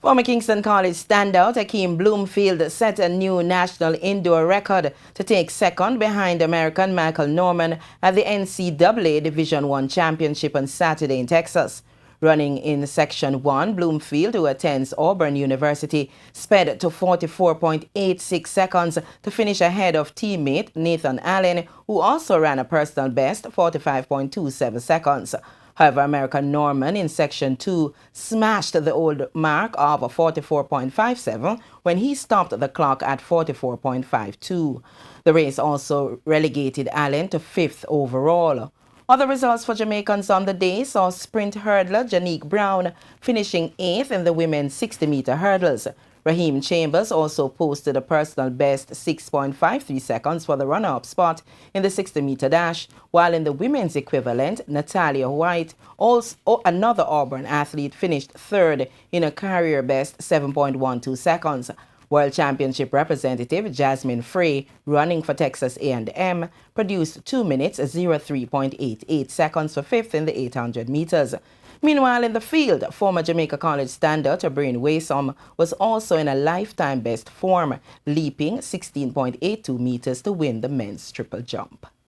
Former Kingston College standout Akeem Bloomfield set a new national indoor record to take second behind American Michael Norman at the NCAA Division I Championship on Saturday in Texas. Running in Section 1, Bloomfield, who attends Auburn University, sped to 44.86 seconds to finish ahead of teammate Nathan Allen, who also ran a personal best 45.27 seconds. However, American Norman in Section 2 smashed the old mark of 44.57 when he stopped the clock at 44.52. The race also relegated Allen to 5th overall. Other results for Jamaicans on the day saw sprint hurdler Janique Brown finishing 8th in the women's 60-meter hurdles. Raheem Chambers also posted a personal best 6.53 seconds for the runner-up spot in the 60-meter dash, while in the women's equivalent, Natalia White, also another Auburn athlete, finished 3rd in a career best 7.12 seconds. World Championship representative Jasmine Frey, running for Texas A&M, produced 2 minutes 03.88 seconds for 5th in the 800 meters. Meanwhile, in the field, former Jamaica College standout Brain Waysom was also in a lifetime best form, leaping 16.82 meters to win the men's triple jump.